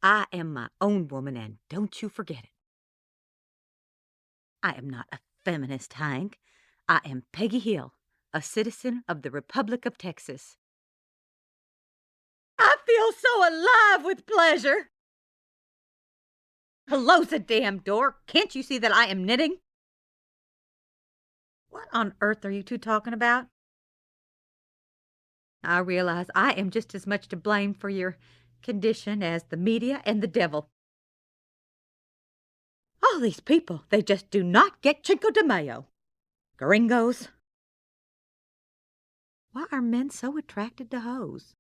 I am my own woman, and don't you forget it. I am not a feminist, Hank. I am Peggy Hill, a citizen of the Republic of Texas. I feel so alive with pleasure. Close the damn door. Can't you see that I am knitting? What on earth are you two talking about? I realize I am just as much to blame for your condition as the media and the devil. All these people, they just do not get Cinco de Mayo. Gringos. Why are men so attracted to hoes?